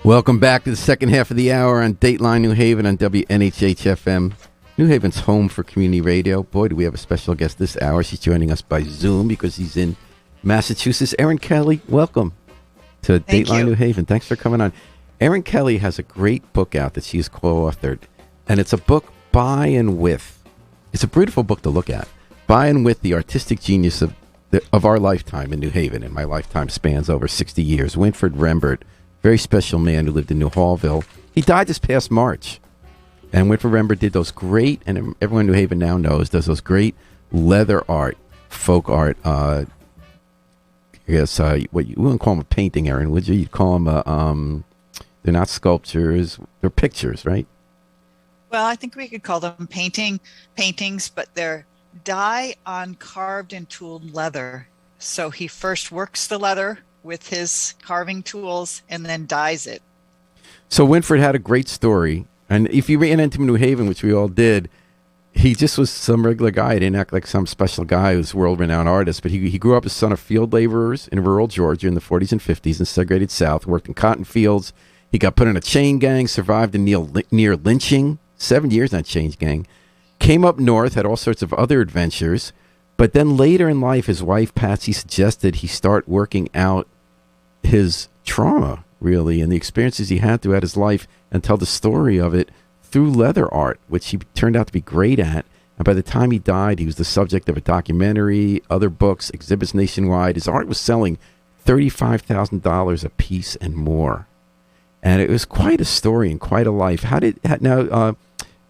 Welcome back to the second half of the hour on Dateline New Haven on WNHH-FM. New Haven's home for community radio. Boy, do we have a special guest this hour. She's joining us by Zoom because he's in Massachusetts. Erin Kelly, welcome to Dateline New Haven. Thanks for coming on. Erin Kelly has a great book out that she's co-authored, and it's a book by and with. It's a beautiful book to look at. By and with the artistic genius of our lifetime in New Haven, and my lifetime spans over 60 years. Winfred Rembert, very special man who lived in New Hallville. He died this past March. And Winfred Rembert did those great, and everyone in New Haven now knows, does those great leather art, folk art. I guess what you wouldn't call them a painting, Erin, would you? You'd call them they're not sculptures, they're pictures, right? Well, I think we could call them paintings, but they're dye on carved and tooled leather. So he first works the leather with his carving tools and then dyes it. So Winfred had a great story. And if you ran into him in New Haven, which we all did, he just was some regular guy. He didn't act like some special guy who's a world-renowned artist. But he grew up as son of field laborers in rural Georgia in the 40s and 50s in segregated South, worked in cotton fields. He got put in a chain gang, survived a near lynching, 7 years in that chain gang. Came up north, had all sorts of other adventures. But then later in life, his wife, Patsy, suggested he start working out his trauma, really, and the experiences he had throughout his life and tell the story of it through leather art, which he turned out to be great at. And by the time he died, he was the subject of a documentary, other books, exhibits nationwide. His art was selling $35,000 a piece and more. And it was quite a story and quite a life.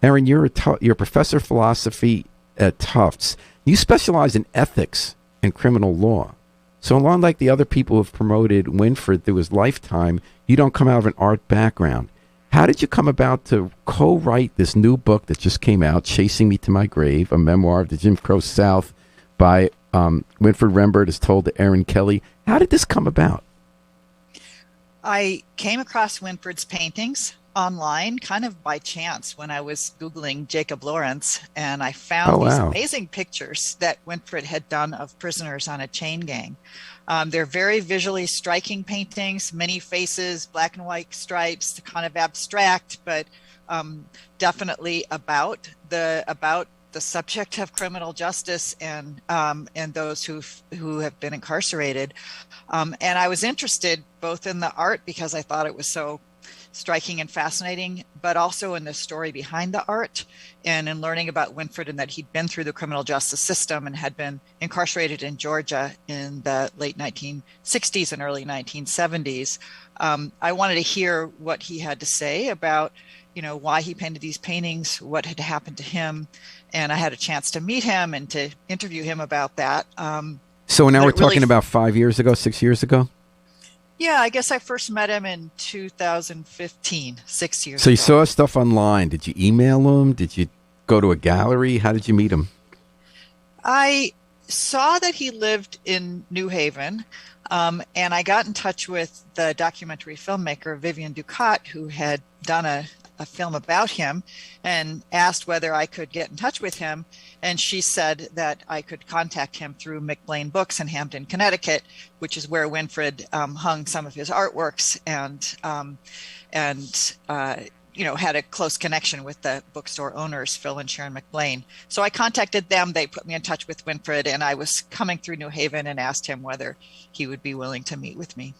Erin, you're a professor of philosophy at Tufts. You specialize in ethics and criminal law. So unlike the other people who have promoted Winfred through his lifetime, you don't come out of an art background. How did you come about to co-write this new book that just came out, Chasing Me to My Grave, a memoir of the Jim Crow South by Winfred Rembert, as told to Erin Kelly? How did this come about? I came across Winfred's paintings online kind of by chance when I was Googling Jacob Lawrence, and I found these amazing pictures that Winfred had done of prisoners on a chain gang. They're very visually striking paintings, many faces, black and white stripes, kind of abstract, but definitely about the subject of criminal justice and those who have been incarcerated. And I was interested both in the art because I thought it was so striking and fascinating, but also in the story behind the art and in learning about Winfred and that he'd been through the criminal justice system and had been incarcerated in Georgia in the late 1960s and early 1970s. I wanted to hear what he had to say about, why he painted these paintings, what had happened to him. And I had a chance to meet him and to interview him about that. So now we're talking about 5 years ago, 6 years ago? Yeah, I guess I first met him in 2015, 6 years ago. So you saw stuff online. Did you email him? Did you go to a gallery? How did you meet him? I saw that he lived in New Haven, and I got in touch with the documentary filmmaker Vivian Ducat, who had done a film about him, and asked whether I could get in touch with him. And she said that I could contact him through McBlain Books in Hampton, Connecticut, which is where Winfred hung some of his artworks and had a close connection with the bookstore owners, Phil and Sharon McBlain. So I contacted them. They put me in touch with Winfred, and I was coming through New Haven and asked him whether he would be willing to meet with me.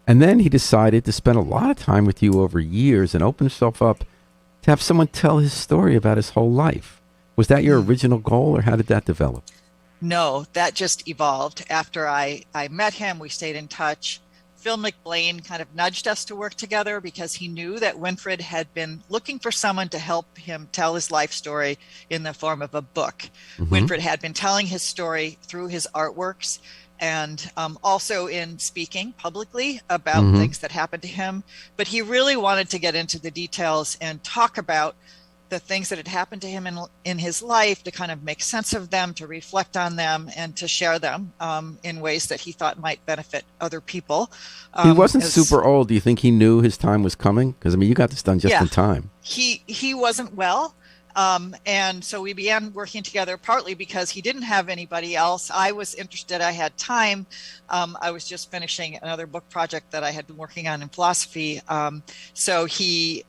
And then he decided to spend a lot of time with you over years and open himself up to have someone tell his story about his whole life. Was that your original goal, or how did that develop? No, that just evolved. After I met him, we stayed in touch. Phil McBlain kind of nudged us to work together because he knew that Winfred had been looking for someone to help him tell his life story in the form of a book. Mm-hmm. Winfred had been telling his story through his artworks and also in speaking publicly about things that happened to him. But he really wanted to get into the details and talk about the things that had happened to him in his life, to kind of make sense of them, to reflect on them, and to share them in ways that he thought might benefit other people. He wasn't super old. Do you think he knew his time was coming? Because, you got this done just in time. He wasn't well. And so we began working together, partly because he didn't have anybody else. I was interested. I had time. I was just finishing another book project that I had been working on in philosophy. So he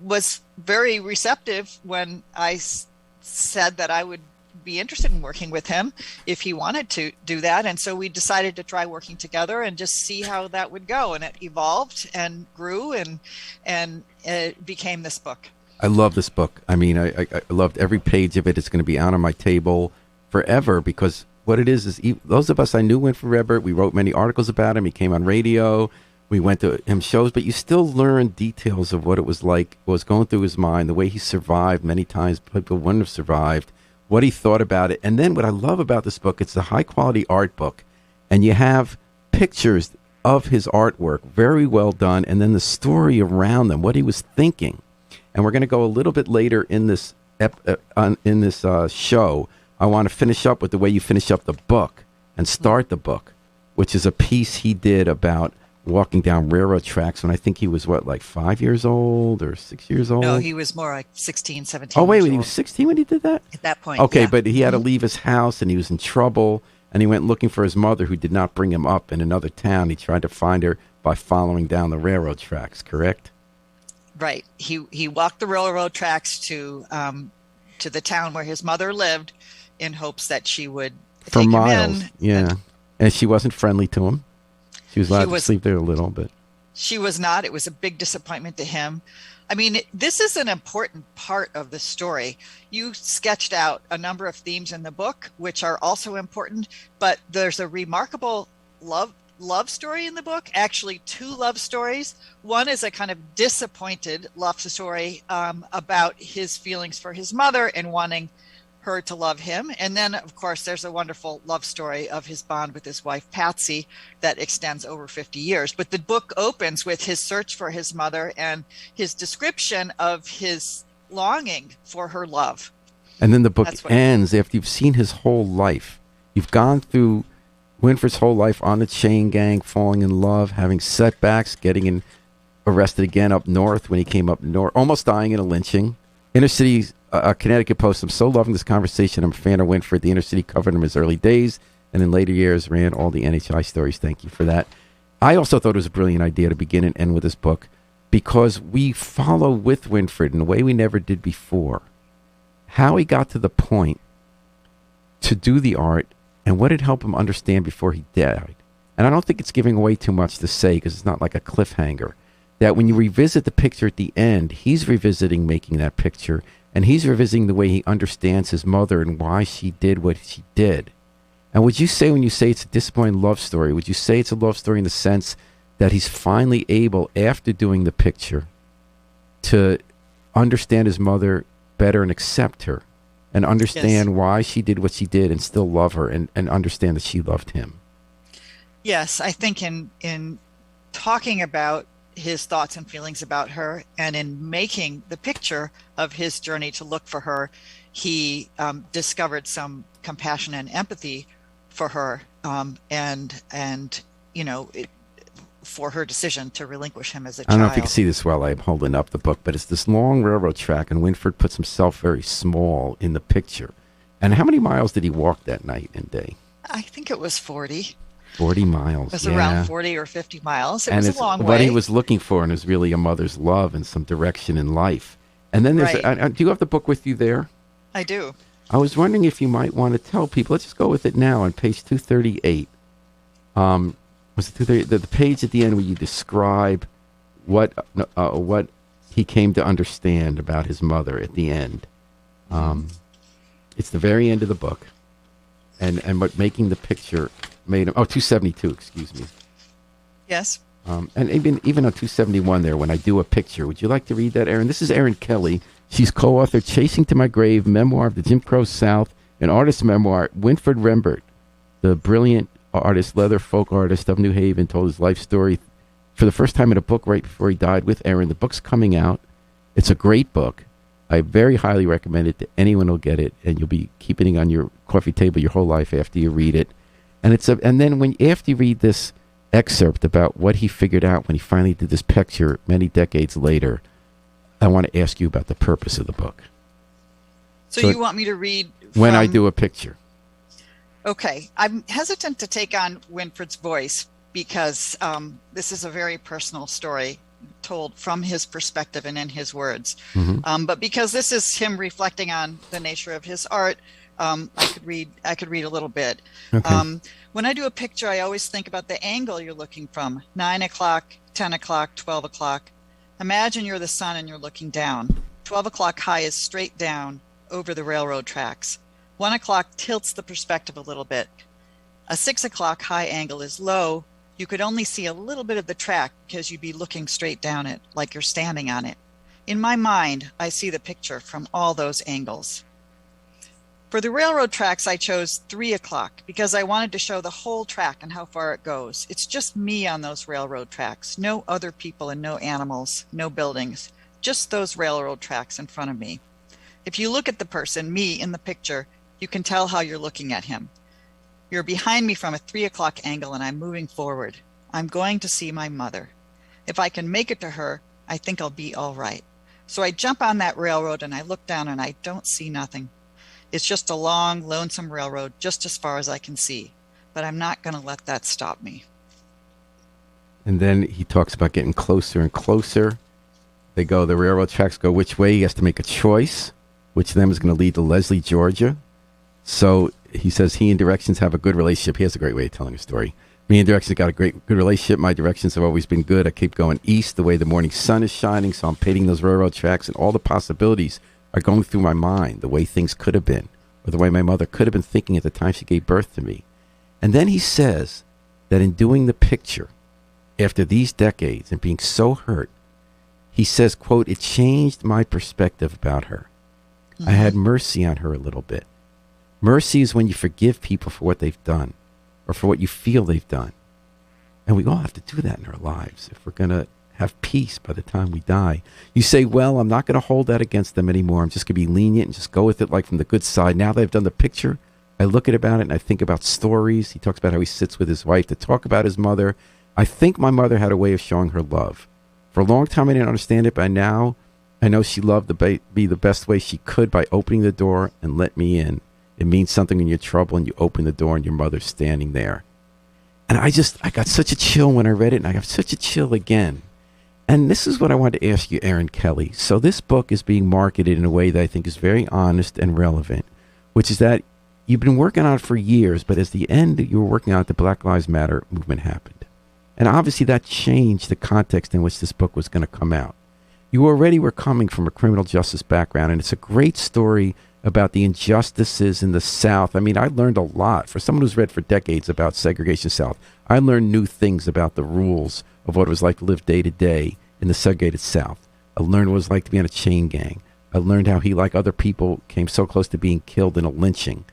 was very receptive when I said that I would be interested in working with him if he wanted to do that. And so we decided to try working together and just see how that would go. And it evolved and grew, and it became this book. I love this book. I mean, I loved every page of it. It's going to be out on my table forever, because what it is those of us, I knew Winfred Rembert. We wrote many articles about him. He came on radio. We went to him shows, but you still learn details of what it was like, what was going through his mind, the way he survived. Many times people wouldn't have survived, what he thought about it. And then what I love about this book, it's a high-quality art book, and you have pictures of his artwork, very well done, and then the story around them, what he was thinking. And we're going to go a little bit later in this show. I want to finish up with the way you finish up the book and start the book, which is a piece he did about walking down railroad tracks when I think he was, like 5 years old or 6 years old? No, he was more like 16, 17 Oh, wait, he was 16 when he did that? At that point, okay, yeah. But he had to leave his house, and he was in trouble, and he went looking for his mother, who did not bring him up in another town. He tried to find her by following down the railroad tracks, correct? Right. He walked the railroad tracks to the town where his mother lived, in hopes that she would for take miles. him in. And she wasn't friendly to him. She was allowed to sleep there a little bit. She was not. It was a big disappointment to him. I mean, this is an important part of the story. You sketched out a number of themes in the book, which are also important, but there's a remarkable love story in the book, actually two love stories. One is a kind of disappointed love story about his feelings for his mother and wanting her to love him. And then, of course, there's a wonderful love story of his bond with his wife, Patsy, that extends over 50 years. But the book opens with his search for his mother and his description of his longing for her love. And then the book ends after you've seen his whole life. You've gone through Winfred's whole life on the chain gang, falling in love, having setbacks, getting arrested again up north when he came up north, almost dying in a lynching. Inner City, Connecticut Post. I'm so loving this conversation. I'm a fan of Winfred. The Inner City covered him in his early days, and in later years ran all the NHI stories. Thank you for that. I also thought it was a brilliant idea to begin and end with this book, because we follow with Winfred in a way we never did before, how he got to the point to do the art and what it helped him understand before he died. And I don't think it's giving away too much to say, because it's not like a cliffhanger, that when you revisit the picture at the end, he's revisiting making that picture, and he's revisiting the way he understands his mother and why she did what she did. And would you say, when you say it's a disappointing love story, would you say it's a love story in the sense that he's finally able, after doing the picture, to understand his mother better and accept her, and understand why she did what she did and still love her, and understand that she loved him? Yes, I think in talking about his thoughts and feelings about her, and in making the picture of his journey to look for her, he discovered some compassion and empathy for her, and you know, for her decision to relinquish him as a child. I don't know if you can see this while I'm holding up the book, but it's this long railroad track, and Winfred puts himself very small in the picture. And how many miles did he walk that night and day? I think it was 40. 40 miles. It was around 40 or 50 miles. It was a long way. What he was looking for, and is really a mother's love and some direction in life. And then there's, do you have the book with you there? I do. I was wondering if you might want to tell people. Let's just go with it now on page 238. Was it 238? The page at the end where you describe what he came to understand about his mother at the end. It's the very end of the book, and what making the picture made him. Oh, 272. Excuse me. Yes. And even on 271 there, when I do a picture, would you like to read that, Erin? This is Erin Kelly. She's co-author Chasing to My Grave, Memoir of the Jim Crow South, an artist's memoir. Winfred Rembert, the brilliant artist, leather folk artist of New Haven, told his life story for the first time in a book right before he died with Erin. The book's coming out. It's a great book. I very highly recommend it to anyone who'll get it, and you'll be keeping it on your coffee table your whole life after you read it. And and then after you read this excerpt about what he figured out when he finally did this picture many decades later, I want to ask you about the purpose of the book. So you want me to read when I do a picture? Okay. I'm hesitant to take on Winfred's voice because this is a very personal story told from his perspective and in his words. Mm-hmm. But because this is him reflecting on the nature of his art, I could read a little bit. Okay. When I do a picture, I always think about the angle you're looking from: 9 o'clock, 10 o'clock, 12 o'clock. Imagine you're the sun and you're looking down. 12 o'clock high is straight down over the railroad tracks. 1 o'clock tilts the perspective a little bit. A 6 o'clock high angle is low. You could only see a little bit of the track because you'd be looking straight down it, like you're standing on it. In my mind, I see the picture from all those angles. For the railroad tracks, I chose 3 o'clock because I wanted to show the whole track and how far it goes. It's just me on those railroad tracks. No other people and no animals, no buildings, just those railroad tracks in front of me. If you look at the person, me in the picture, you can tell how you're looking at him. You're behind me from a 3 o'clock angle and I'm moving forward. I'm going to see my mother. If I can make it to her, I think I'll be all right. So I jump on that railroad and I look down and I don't see nothing. It's just a long, lonesome railroad just as far as I can see. But I'm not going to let that stop me. And then he talks about getting closer and closer. The railroad tracks go which way. He has to make a choice, which then is going to lead to Leslie, Georgia. So he says he and directions have a good relationship. He has a great way of telling a story. Me and directions got a good relationship. My directions have always been good. I keep going east the way the morning sun is shining. So I'm painting those railroad tracks and all the possibilities are going through my mind, the way things could have been, or the way my mother could have been thinking at the time she gave birth to me. And then he says that in doing the picture, after these decades and being so hurt, he says, quote, it changed my perspective about her. Mm-hmm. I had mercy on her a little bit. Mercy is when you forgive people for what they've done or for what you feel they've done. And we all have to do that in our lives if we're going to have peace by the time we die. You say, well, I'm not going to hold that against them anymore. I'm just going to be lenient and just go with it like from the good side. Now that I've done the picture, I look at about it and I think about stories. He talks about how he sits with his wife to talk about his mother. I think my mother had a way of showing her love. For a long time, I didn't understand it, but now I know she loved to be the best way she could by opening the door and let me in. It means something when you're in trouble and you open the door and your mother's standing there. And I got such a chill when I read it, and I got such a chill again. And this is what I wanted to ask you, Aaron Kelly. So this book is being marketed in a way that I think is very honest and relevant, which is that you've been working on it for years, but at the end you were working on it, the Black Lives Matter movement happened. And obviously that changed the context in which this book was going to come out. You already were coming from a criminal justice background, and it's a great story about the injustices in the South. I mean, I learned a lot. For someone who's read for decades about segregation South, I learned new things about the rules of what it was like to live day to day in the segregated South. I learned what it was like to be in a chain gang. I learned how he, like other people, came so close to being killed in a lynching.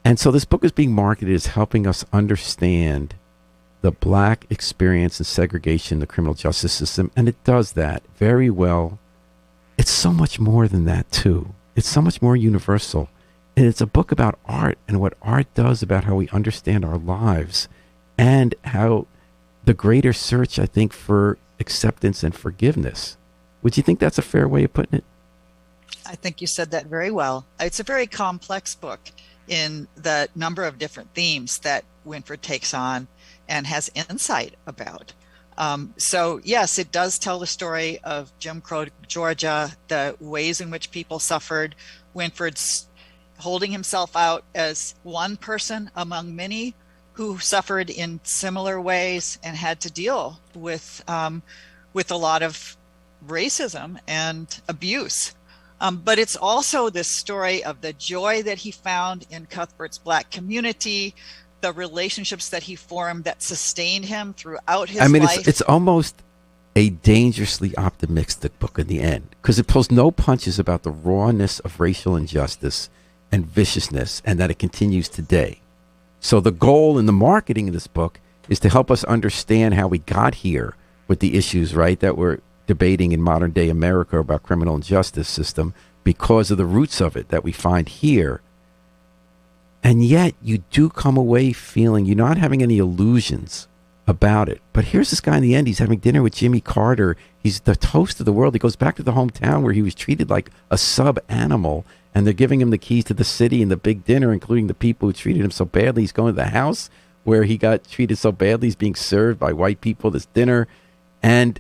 And so this book is being marketed as helping us understand the black experience in segregation in the criminal justice system, and it does that very well. It's so much more than that, too. It's so much more universal. And it's a book about art and what art does about how we understand our lives and how the greater search, I think, for acceptance and forgiveness. Would you think that's a fair way of putting it? I think you said that very well. It's a very complex book in the number of different themes that Winfred takes on and has insight about. So yes, it does tell the story of Jim Crow Georgia, the ways in which people suffered. Winfred's holding himself out as one person among many who suffered in similar ways and had to deal with a lot of racism and abuse. But it's also this story of the joy that he found in Cuthbert's Black community, the relationships that he formed that sustained him throughout his life. It's almost a dangerously optimistic book in the end, because it pulls no punches about the rawness of racial injustice and viciousness, and that it continues today. So the goal in the marketing of this book is to help us understand how we got here with the issues, right, that we're debating in modern day America about criminal injustice system, because of the roots of it that we find here. And yet you do come away feeling you're not having any illusions about it. But here's this guy in the end. He's having dinner with Jimmy Carter. He's the toast of the world. He goes back to the hometown where he was treated like a sub animal, and they're giving him the keys to the city and the big dinner, including the people who treated him so badly. He's going to the house where he got treated so badly. He's being served by white people this dinner. And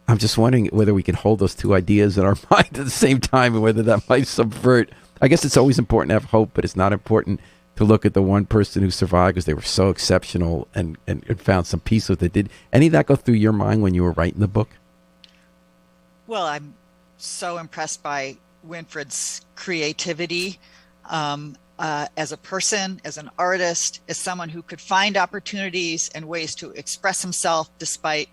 I'm just wondering whether we can hold those two ideas in our mind at the same time, and whether that might subvert. I guess it's always important to have hope, but it's not important to look at the one person who survived because they were so exceptional and found some peace with it. Did any of that go through your mind when you were writing the book? Well, I'm so impressed by Winfred's creativity as a person, as an artist, as someone who could find opportunities and ways to express himself despite,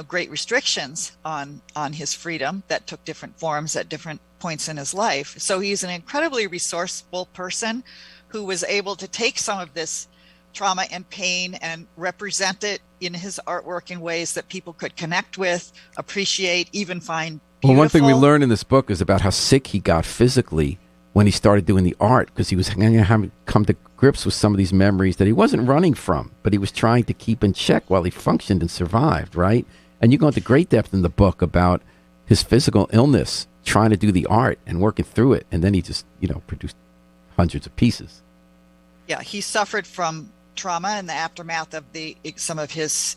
great restrictions on his freedom that took different forms at different points in his life. So he's an incredibly resourceful person who was able to take some of this trauma and pain and represent it in his artwork in ways that people could connect with, appreciate, even find beautiful. Well, one thing we learned in this book is about how sick he got physically when he started doing the art, because he was having come to grips with some of these memories that he wasn't running from, but he was trying to keep in check while he functioned and survived, right? And you go into great depth in the book about his physical illness, trying to do the art and working through it, and then he just, produced hundreds of pieces. Yeah, he suffered from trauma in the aftermath of some of his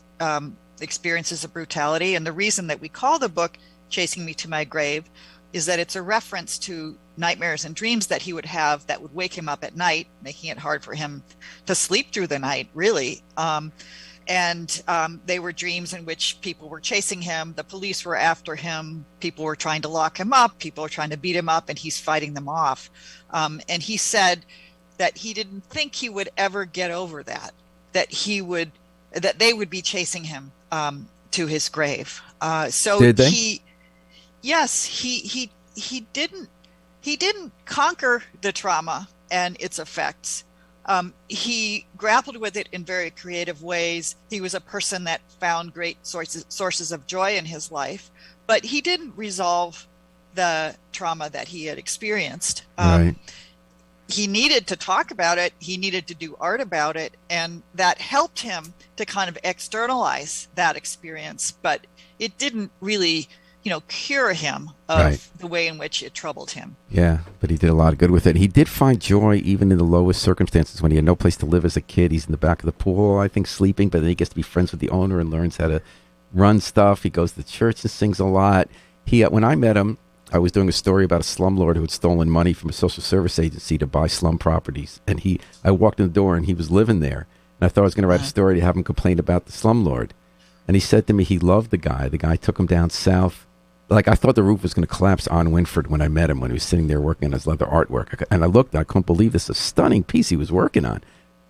experiences of brutality. And the reason that we call the book Chasing Me to My Grave is that it's a reference to nightmares and dreams that he would have that would wake him up at night, making it hard for him to sleep through the night, really. They were dreams in which people were chasing him, the police were after him, people were trying to lock him up, people were trying to beat him up, and he's fighting them off. And he said that he didn't think he would ever get over that they would be chasing him to his grave. So did they? He didn't conquer the trauma and its effects. He grappled with it in very creative ways. He was a person that found great sources of joy in his life, but he didn't resolve the trauma that he had experienced. Right. He needed to talk about it. He needed to do art about it. And that helped him to kind of externalize that experience. But it didn't really, cure him of the way in which it troubled him. Yeah, but he did a lot of good with it. He did find joy even in the lowest circumstances. When he had no place to live as a kid, he's in the back of the pool, I think, sleeping. But then he gets to be friends with the owner and learns how to run stuff. He goes to church and sings a lot. When I met him, I was doing a story about a slumlord who had stolen money from a social service agency to buy slum properties. And I walked in the door and he was living there. And I thought I was going to write a story to have him complain about the slumlord. And he said to me he loved the guy. The guy took him down south. Like, I thought the roof was going to collapse on Winfred when I met him, when he was sitting there working on his leather artwork. And I looked, and I couldn't believe this. A stunning piece he was working on.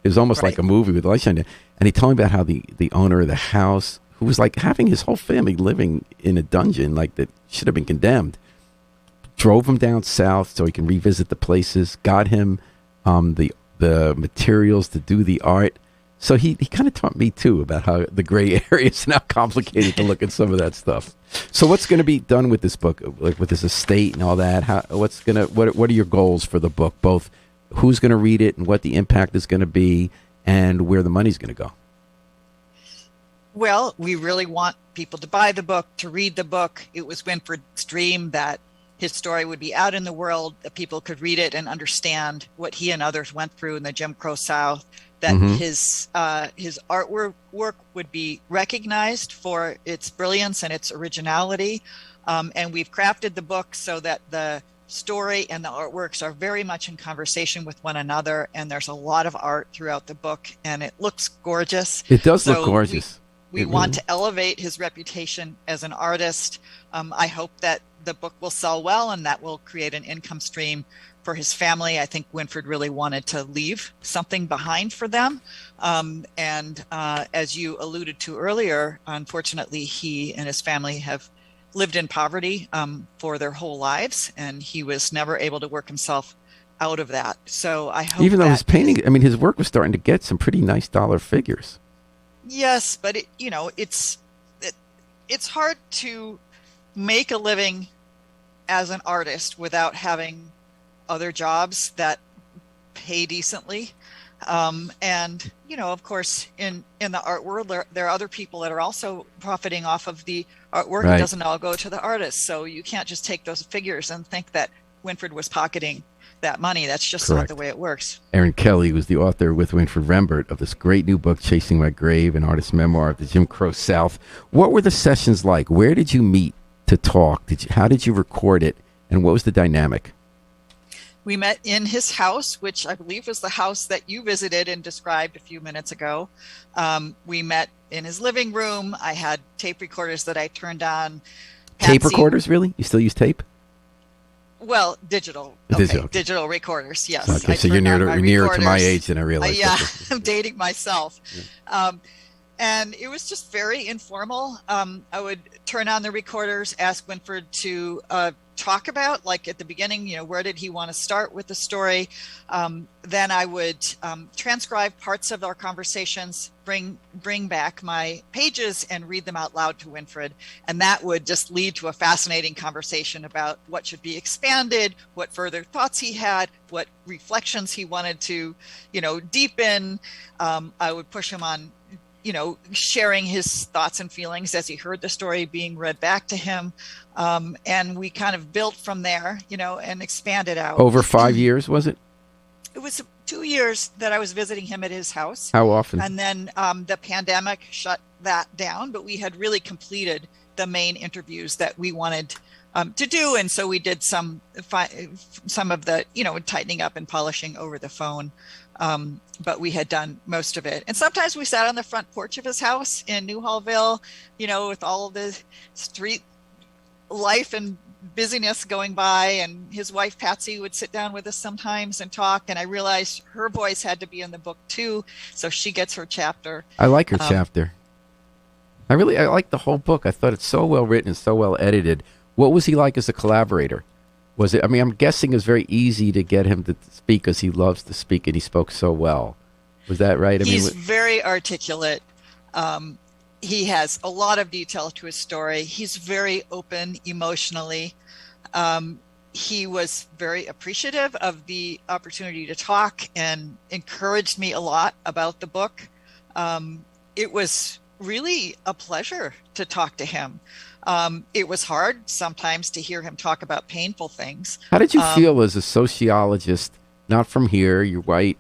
It was almost like a movie with light shining. And he told me about how the owner of the house, who was like having his whole family living in a dungeon, like that should have been condemned, drove him down south so he can revisit the places, got him the materials to do the art. So he kind of taught me, too, about how the gray areas and how complicated to look at some of that stuff. So what's going to be done with this book, like with this estate and all that? What are your goals for the book, both who's going to read it and what the impact is going to be and where the money's going to go? Well, we really want people to buy the book, to read the book. It was Winfred's dream that his story would be out in the world, that people could read it and understand what he and others went through in the Jim Crow South, that his artwork would be recognized for its brilliance and its originality. And we've crafted the book so that the story and the artworks are very much in conversation with one another. And there's a lot of art throughout the book, and it looks gorgeous. It does look gorgeous. We want to elevate his reputation as an artist. I hope that the book will sell well and that will create an income stream for his family. I think Winfred really wanted to leave something behind for them. As you alluded to earlier, unfortunately, he and his family have lived in poverty for their whole lives, and he was never able to work himself out of that. So I hope, even though his painting, his work was starting to get some pretty nice dollar figures. Yes, but it's hard to make a living as an artist without having other jobs that pay decently. And, of course, in the art world, there are other people that are also profiting off of the artwork. Right. It doesn't all go to the artist. So you can't just take those figures and think that Winfred was pocketing that money. That's just Correct. Not the way it works. Erin Kelly was the author with Winfred Rembert of this great new book, Chasing My Grave, an artist's memoir of the Jim Crow South. What were the sessions like? Where did you meet to talk? How did you record it? And what was the dynamic? We met in his house, which I believe was the house that you visited and described a few minutes ago. We met in his living room. I had tape recorders that I turned on. Tape recorders, really? You still use tape? Well, digital. Okay. Digital recorders, yes. Okay, so you're nearer to my age than I realized. Yeah, I'm dating myself. Yeah. And it was just very informal. I would turn on the recorders, ask Winfred to talk about, like at the beginning, where did he want to start with the story? Then I would transcribe parts of our conversations, bring back my pages and read them out loud to Winfred. And that would just lead to a fascinating conversation about what should be expanded, what further thoughts he had, what reflections he wanted to, deepen. I would push him on sharing his thoughts and feelings as he heard the story being read back to him. And we kind of built from there, and expanded out. Over 5 years, was it? It was 2 years that I was visiting him at his house. How often? And then the pandemic shut that down, but we had really completed the main interviews that we wanted to do. And so we did some of the, tightening up and polishing over the phone. But we had done most of it. And sometimes we sat on the front porch of his house in Newhallville, with all of the street life and busyness going by. And his wife, Patsy, would sit down with us sometimes and talk. And I realized her voice had to be in the book too. So she gets her chapter. I like her chapter. I like the whole book. I thought it's so well written and so well edited. What was he like as a collaborator? Was it? I mean, I'm guessing it was very easy to get him to speak because he loves to speak and he spoke so well. Was that right? He's very articulate. He has a lot of detail to his story. He's very open emotionally. He was very appreciative of the opportunity to talk and encouraged me a lot about the book. It was really a pleasure to talk to him. It was hard sometimes to hear him talk about painful things. How did you feel as a sociologist, not from here, you're white,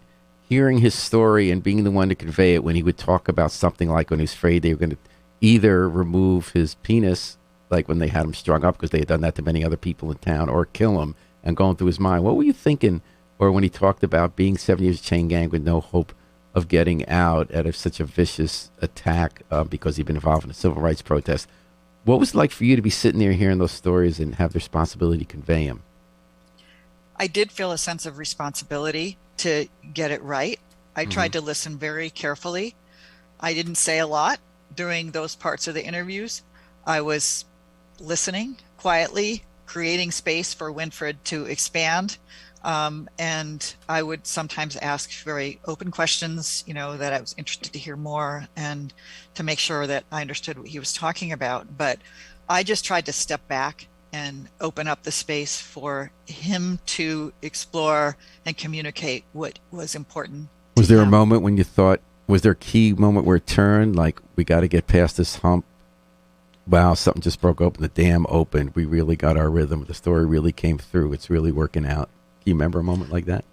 hearing his story and being the one to convey it when he would talk about something like when he was afraid they were going to either remove his penis, like when they had him strung up because they had done that to many other people in town, or kill him, and going through his mind? What were you thinking? Or when he talked about being 7 years chain gang with no hope of getting out out of such a vicious attack because he'd been involved in a civil rights protest. What was it like for you to be sitting there hearing those stories and have the responsibility to convey them? I did feel a sense of responsibility to get it right. I tried to listen very carefully. I didn't say a lot during those parts of the interviews. I was listening quietly, creating space for Winfred to expand. And I would sometimes ask very open questions, that I was interested to hear more and to make sure that I understood what he was talking about. But I just tried to step back and open up the space for him to explore and communicate what was important. Was there a moment when you thought, was there a key moment where it turned, like, we got to get past this hump? Wow, something just broke open, the dam opened. We really got our rhythm. The story really came through. It's really working out. Do you remember a moment like that?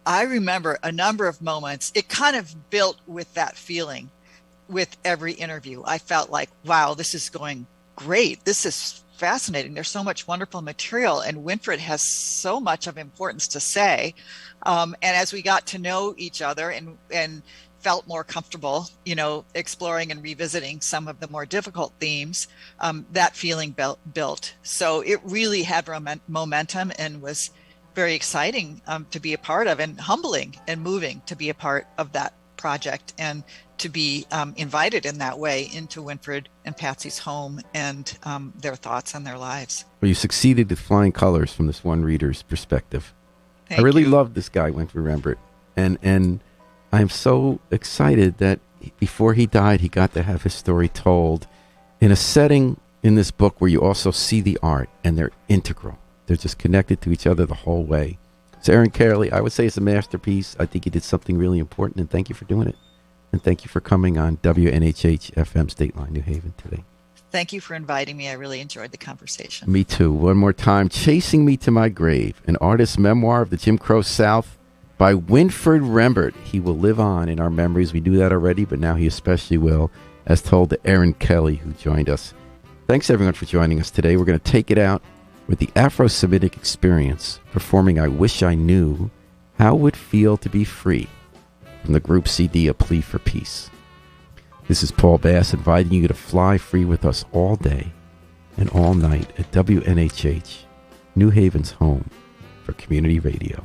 I remember a number of moments. It kind of built with that feeling with every interview. I felt like, wow, this is going great. This is fascinating. There's so much wonderful material, and Winfred has so much of importance to say. And as we got to know each other and felt more comfortable, exploring and revisiting some of the more difficult themes, that feeling built. So it really had momentum and was very exciting to be a part of, and humbling and moving to be a part of that project and to be invited in that way into Winfred and Patsy's home and their thoughts and their lives. Well, you succeeded with flying colors from this one reader's perspective. Thank I really you. loved this guy, Winfred Rembert. And I'm so excited that before he died, he got to have his story told in a setting in this book where you also see the art, and they're integral. They're just connected to each other the whole way. So Aaron Kelly, I would say it's a masterpiece. I think you did something really important, and thank you for doing it. And thank you for coming on WNHH FM Dateline New Haven today. Thank you for inviting me. I really enjoyed the conversation. Me too. One more time. Chasing Me to My Grave, an artist's memoir of the Jim Crow South by Winfred Rembert. He will live on in our memories. We knew that already, but now he especially will, as told to Aaron Kelly, who joined us. Thanks, everyone, for joining us today. We're going to take it out with the Afro-Semitic Experience, performing I Wish I Knew How It Would Feel to Be Free from the group CD A Plea for Peace. This is Paul Bass inviting you to fly free with us all day and all night at WNHH, New Haven's home for community radio.